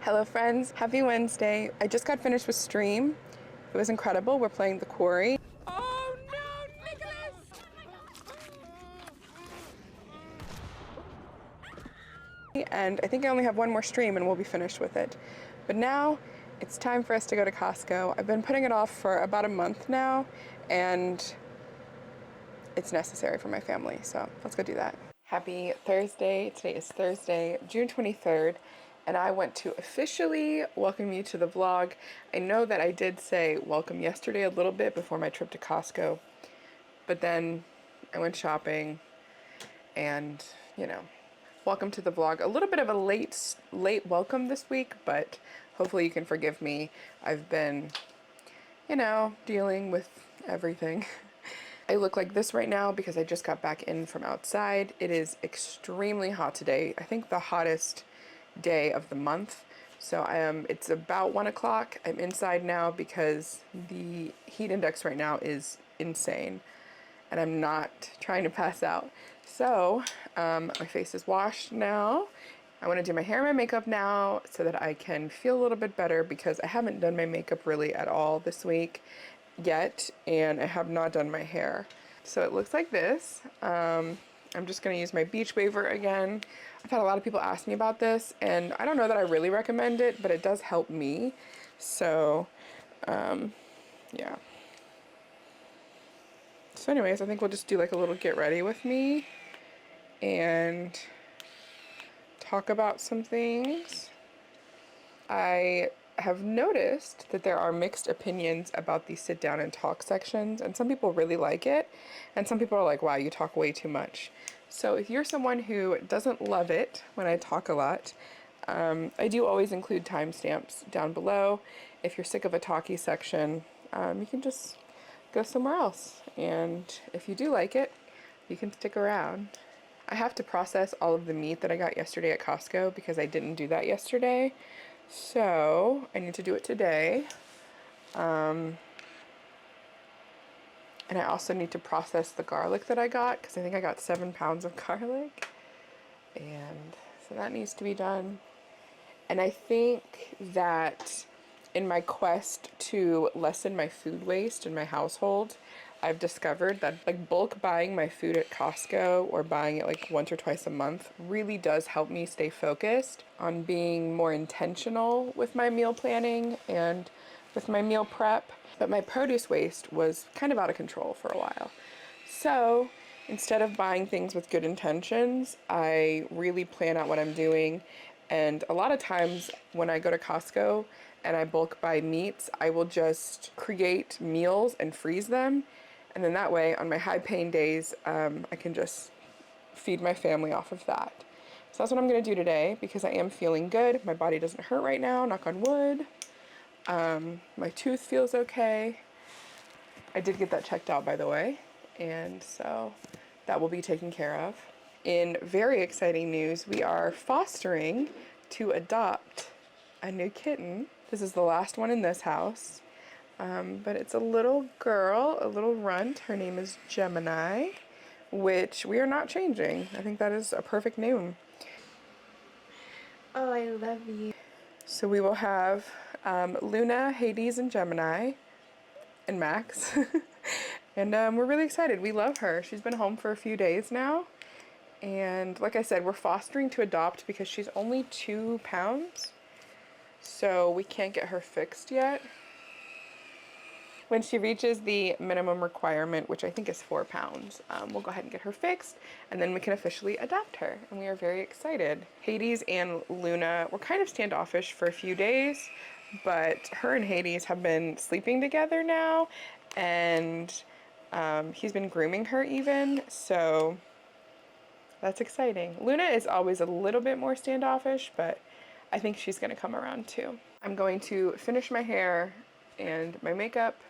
Hello friends, happy Wednesday. I just got finished with stream. It was incredible. We're playing the quarry. Oh no, Nicholas! And I think I only have one more stream and we'll be finished with it. But now it's time for us to go to Costco. I've been putting it off for about a month now and it's necessary for my family, so let's go do that. Happy Thursday. Today is Thursday, June 23rd. And I want to officially welcome you to the vlog. I know that I did say welcome yesterday a little bit before my trip to Costco, but then I went shopping and, you know, welcome to the vlog. A little bit of a late welcome this week, but hopefully you can forgive me. I've been, you know, dealing with everything. I look like this right now because I just got back in from outside. It is extremely hot today. I think the hottest day of the month. So it's about 1 o'clock. I'm inside now because the heat index right now is insane and I'm not trying to pass out. So my face is washed now. I want to do my hair and my makeup now so that I can feel a little bit better because I haven't done my makeup really at all this week yet, and I have not done my hair. So it looks like this. I'm just going to use my beach waver again. I've had a lot of people ask me about this, and I don't know that I really recommend it, but it does help me. So, yeah. So anyways, I think we'll just do like a little get ready with me and talk about some things. I have noticed that there are mixed opinions about the sit down and talk sections, and some people really like it, and some people are like, wow, you talk way too much. So if you're someone who doesn't love it when I talk a lot, I do always include timestamps down below. If you're sick of a talky section, you can just go somewhere else. And if you do like it, you can stick around. I have to process all of the meat that I got yesterday at Costco because I didn't do that yesterday. So I need to do it today. And I also need to process the garlic that I got because I think I got 7 pounds of garlic. And so that needs to be done. And I think that in my quest to lessen my food waste in my household, I've discovered that like bulk buying my food at Costco or buying it like once or twice a month really does help me stay focused on being more intentional with my meal planning and with my meal prep. But my produce waste was kind of out of control for a while. So instead of buying things with good intentions, I really plan out what I'm doing. And a lot of times when I go to Costco and I bulk buy meats, I will just create meals and freeze them. And then that way on my high paying days, I can just feed my family off of that. So that's what I'm gonna do today because I am feeling good. My body doesn't hurt right now, knock on wood. My tooth feels okay. I did get that checked out, by the way, and so that will be taken care of. In very exciting news, we are fostering to adopt a new kitten. This is the last one in this house, but it's a little girl, a little runt. Her name is Gemini, which we are not changing. I think that is a perfect name. Oh, I love you. So we will have Luna, Hades, and Gemini, and Max. And we're really excited. We love her. She's been home for a few days now. And like I said, we're fostering to adopt because she's only 2 pounds. So we can't get her fixed yet. When she reaches the minimum requirement, which I think is 4 pounds, we'll go ahead and get her fixed, and then we can officially adopt her, and we are very excited. Hades and Luna were kind of standoffish for a few days, but her and Hades have been sleeping together now, and he's been grooming her even, so that's exciting. Luna is always a little bit more standoffish, but I think she's gonna come around too. I'm going to finish my hair and my makeup,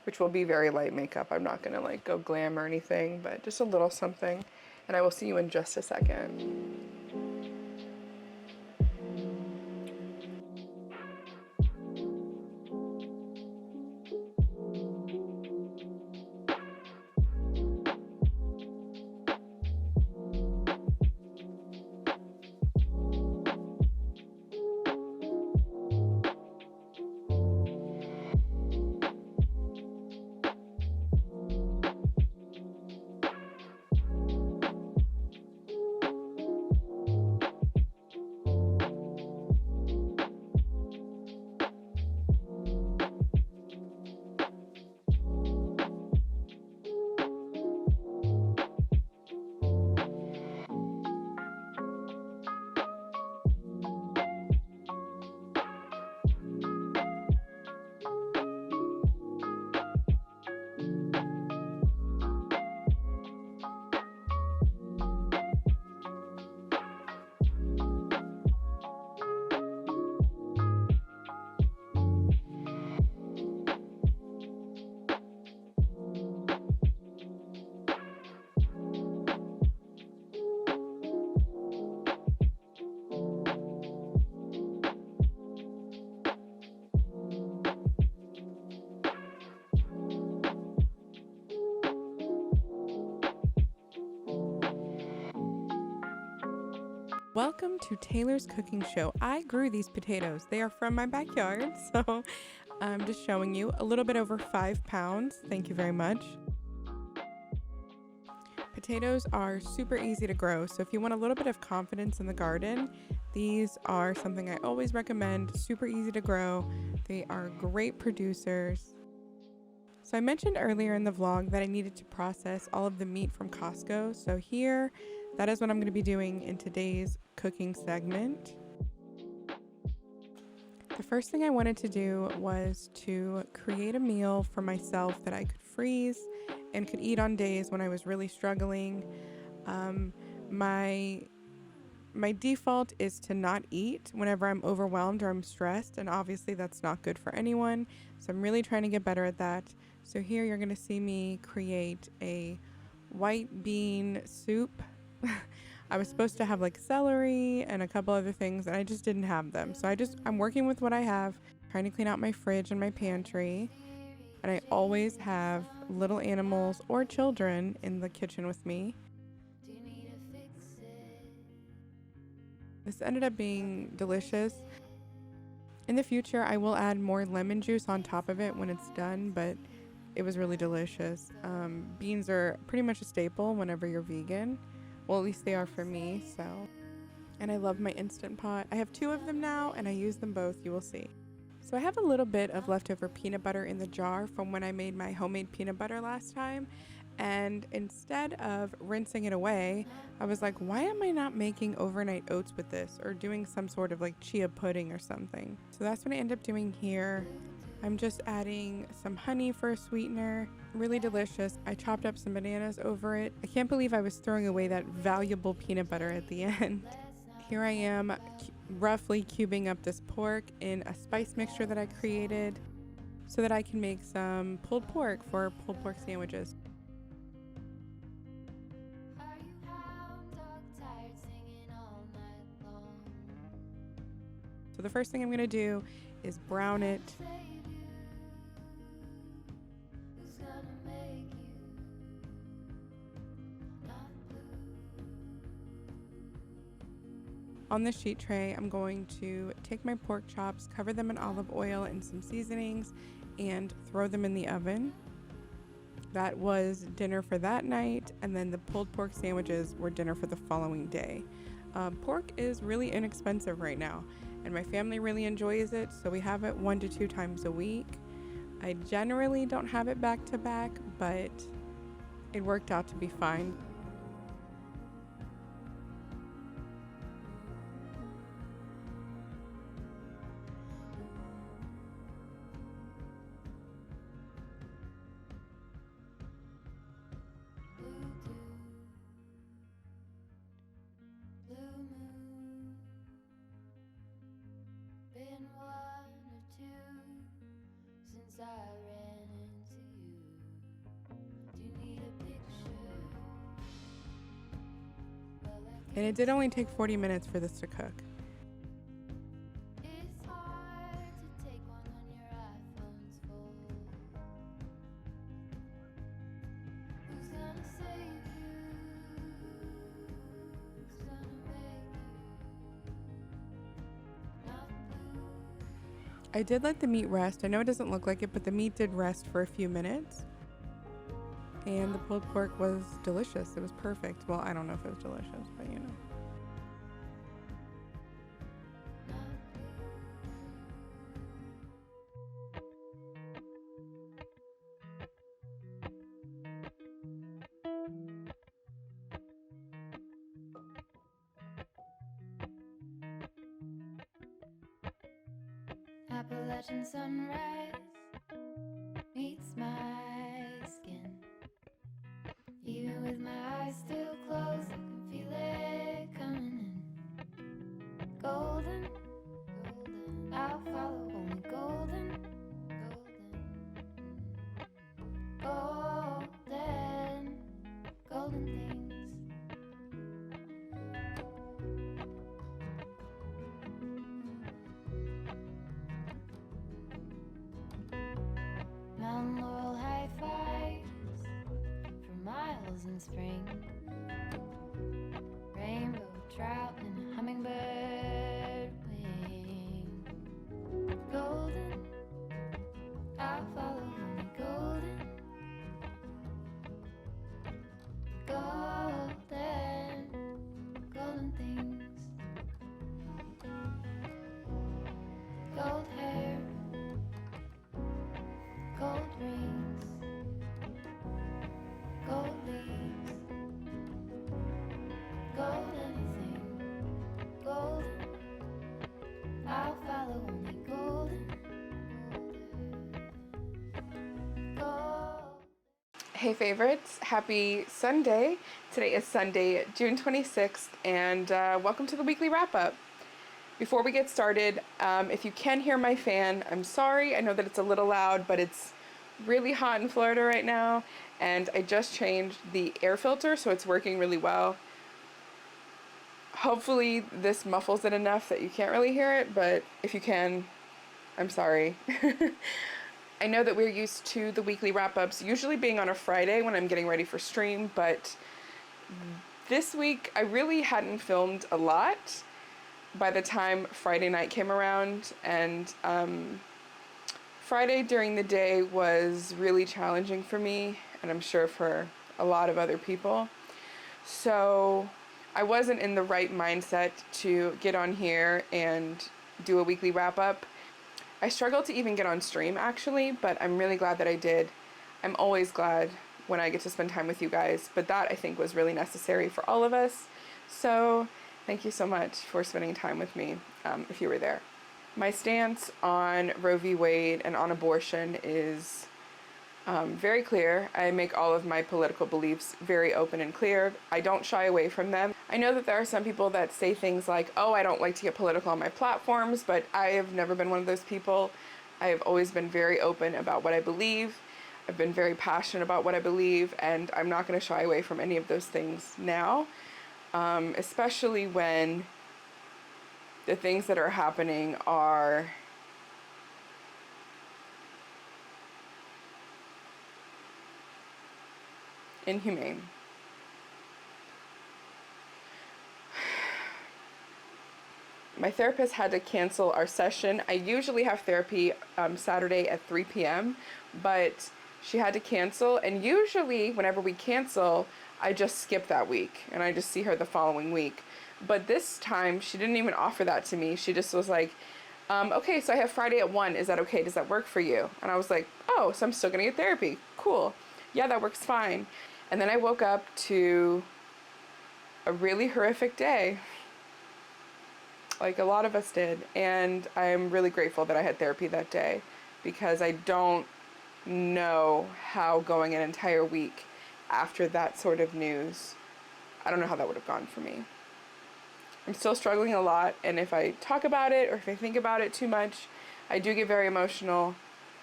which will be very light makeup. I'm not gonna like go glam or anything, but just a little something. And I will see you in just a second. Welcome to Taylor's Cooking Show. I grew these potatoes. They are from my backyard, so I'm just showing you a little bit over 5 pounds. Thank you very much. Potatoes are super easy to grow, so if you want a little bit of confidence in the garden, these are something I always recommend. Super easy to grow. They are great producers. So I mentioned earlier in the vlog that I needed to process all of the meat from Costco. So here, that is what I'm going to be doing in today's cooking segment. The first thing I wanted to do was to create a meal for myself that I could freeze and could eat on days when I was really struggling. My default is to not eat whenever I'm overwhelmed or I'm stressed, and obviously that's not good for anyone. So I'm really trying to get better at that. So here you're going to see me create a white bean soup. I was supposed to have like celery and a couple other things, and I just didn't have them. So I'm working with what I have, trying to clean out my fridge and my pantry. And I always have little animals or children in the kitchen with me. This ended up being delicious. In the future, I will add more lemon juice on top of it when it's done, but it was really delicious. Beans are pretty much a staple whenever you're vegan. Well, at least they are for me, so. And I love my Instant Pot. I have 2 of them now, and I use them both, you will see. So I have a little bit of leftover peanut butter in the jar from when I made my homemade peanut butter last time. And instead of rinsing it away, I was like, why am I not making overnight oats with this or doing some sort of like chia pudding or something? So that's what I end up doing here. I'm just adding some honey for a sweetener. Really delicious. I chopped up some bananas over it. I can't believe I was throwing away that valuable peanut butter at the end. Here I am roughly cubing up this pork in a spice mixture that I created so that I can make some pulled pork for pulled pork sandwiches. So the first thing I'm going to do is brown it. On the sheet tray, I'm going to take my pork chops, cover them in olive oil and some seasonings, and throw them in the oven. That was dinner for that night, and then the pulled pork sandwiches were dinner for the following day. Pork is really inexpensive right now, and my family really enjoys it, so we have it 1 to 2 times a week. I generally don't have it back to back, but it worked out to be fine. I ran into you. Do you need a picture? And it did only take 40 minutes for this to cook. It's hard to take one when your iPhone's full. Who's gonna save you? Who's gonna make you not blue? I did let the meat rest. I know it doesn't look like it, but the meat did rest for a few minutes. And the pulled pork was delicious. It was perfect. Well, I don't know if it was delicious, but you know. Appalachian sunrise meets my skin. Even with my eyes still closed, I can feel it coming in. Golden, golden, I'll follow only golden, golden, golden, golden things. Mountain laurel high fives for miles in spring. Rainbow trout and a hummingbird Hey favorites, happy Sunday. Today is Sunday, June 26th, and welcome to the weekly wrap-up. Before we get started, if you can hear my fan, I'm sorry. I know that it's a little loud, but it's really hot in Florida right now, and I just changed the air filter, so it's working really well. Hopefully this muffles it enough that you can't really hear it, but if you can, I'm sorry. I know that we're used to the weekly wrap-ups usually being on a Friday when I'm getting ready for stream, but this week I really hadn't filmed a lot by the time Friday night came around, and Friday during the day was really challenging for me, and I'm sure for a lot of other people. So I wasn't in the right mindset to get on here and do a weekly wrap-up. I struggled to even get on stream actually, but I'm really glad that I did. I'm always glad when I get to spend time with you guys, but that I think was really necessary for all of us. So thank you so much for spending time with me if you were there. My stance on Roe v. Wade and on abortion is very clear. I make all of my political beliefs very open and clear. I don't shy away from them. I know that there are some people that say things like, oh, I don't like to get political on my platforms, but I have never been one of those people. I have always been very open about what I believe. I've been very passionate about what I believe, and I'm not going to shy away from any of those things now, especially when the things that are happening are inhumane. My therapist had to cancel our session. I usually have therapy Saturday at 3 p.m., but she had to cancel, and usually whenever we cancel, I just skip that week, and I just see her the following week. But this time, she didn't even offer that to me. She just was like, okay, so I have Friday at 1. Is that okay? Does that work for you? And I was like, oh, so I'm still gonna get therapy. Cool. Yeah, that works fine. And then I woke up to a really horrific day, like a lot of us did, and I'm really grateful that I had therapy that day, because I don't know how going an entire week after that sort of news, I don't know how that would have gone for me. I'm still struggling a lot, and if I talk about it or if I think about it too much, I do get very emotional.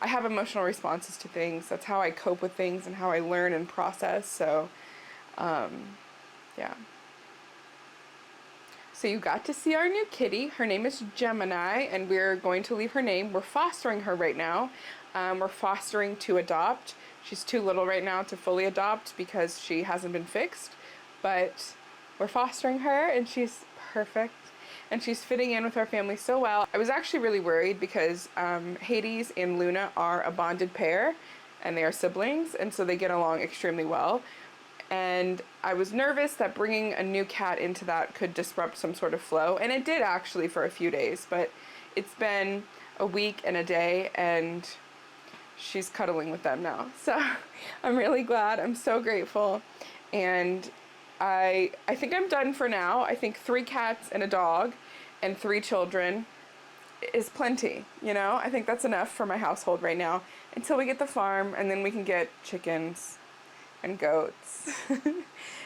I have emotional responses to things. That's how I cope with things and how I learn and process. So, yeah. So you got to see our new kitty. Her name is Gemini, and we're going to leave her name. We're fostering her right now. We're fostering to adopt. She's too little right now to fully adopt because she hasn't been fixed, but we're fostering her, and she's perfect. And she's fitting in with our family so well. I was actually really worried because Hades and Luna are a bonded pair, and they are siblings, and so they get along extremely well. And I was nervous that bringing a new cat into that could disrupt some sort of flow, and it did actually for a few days, but it's been a week and a day, and she's cuddling with them now. So I'm really glad. I'm so grateful. And I think I'm done for now. I think 3 cats and a dog and 3 children is plenty, you know? I think that's enough for my household right now until we get the farm, and then we can get chickens and goats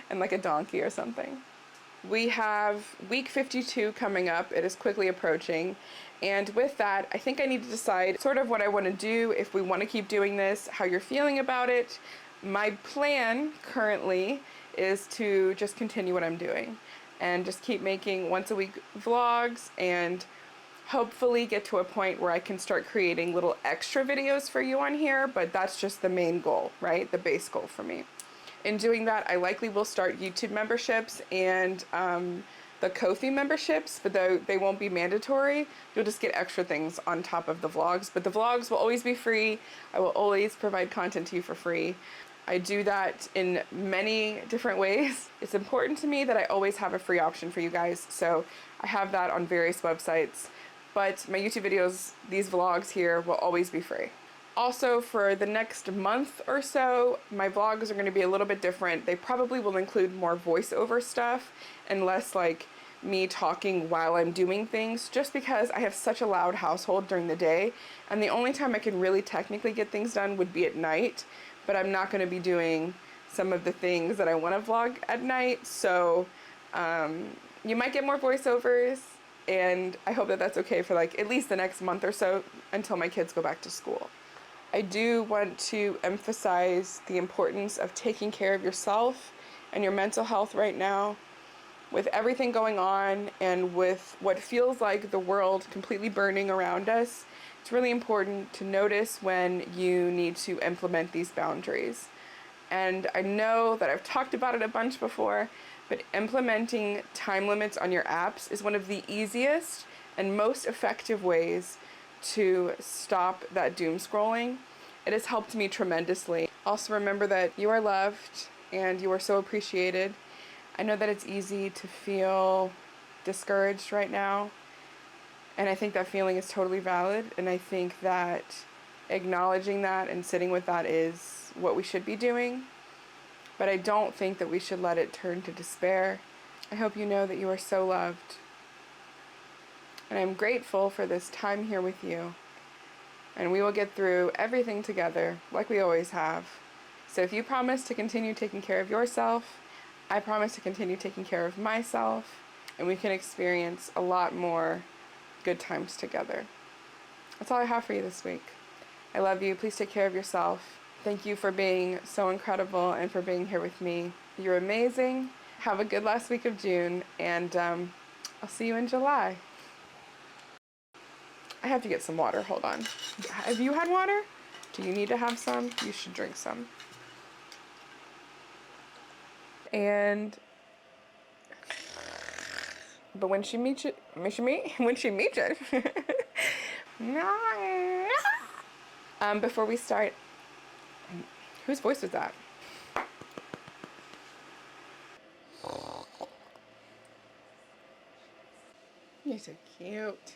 and like a donkey or something. We have week 52 coming up. It is quickly approaching. And with that, I think I need to decide sort of what I want to do, if we want to keep doing this, how you're feeling about it. My plan currently is to just continue what I'm doing and just keep making once a week vlogs, and hopefully get to a point where I can start creating little extra videos for you on here, but that's just the main goal, right? The base goal for me. In doing that, I likely will start YouTube memberships and the Ko-fi memberships, but they won't be mandatory. You'll just get extra things on top of the vlogs, but the vlogs will always be free. I will always provide content to you for free. I do that in many different ways. It's important to me that I always have a free option for you guys, so I have that on various websites. But my YouTube videos, these vlogs here, will always be free. Also, for the next month or so, my vlogs are going to be a little bit different. They probably will include more voiceover stuff and less like me talking while I'm doing things, just because I have such a loud household during the day, and the only time I can really technically get things done would be at night. but I'm not going to be doing some of the things that I want to vlog at night. So you might get more voiceovers, and I hope that that's okay for like at least the next month or so until my kids go back to school. I do want to emphasize the importance of taking care of yourself and your mental health right now. With everything going on and with what feels like the world completely burning around us, it's really important to notice when you need to implement these boundaries. And I know that I've talked about it a bunch before, but implementing time limits on your apps is one of the easiest and most effective ways to stop that doom scrolling. It has helped me tremendously. Also remember that you are loved and you are so appreciated. I know that it's easy to feel discouraged right now, and I think that feeling is totally valid, and I think that acknowledging that and sitting with that is what we should be doing, but I don't think that we should let it turn to despair. I hope you know that you are so loved, and I'm grateful for this time here with you, and we will get through everything together like we always have. So if you promise to continue taking care of yourself, I promise to continue taking care of myself, and we can experience a lot more good times together. That's all I have for you this week. I love you. Please take care of yourself. Thank you for being so incredible and for being here with me. You're amazing. Have a good last week of June, and I'll see you in July. I have to get some water. Hold on. Have you had water? Do you need to have some? You should drink some. But when she meets it, before we start, whose voice was that? You're so cute.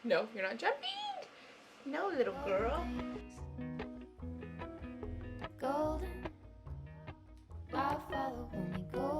No, you're not jumping. No, little girl. Golden, I'll follow when we go.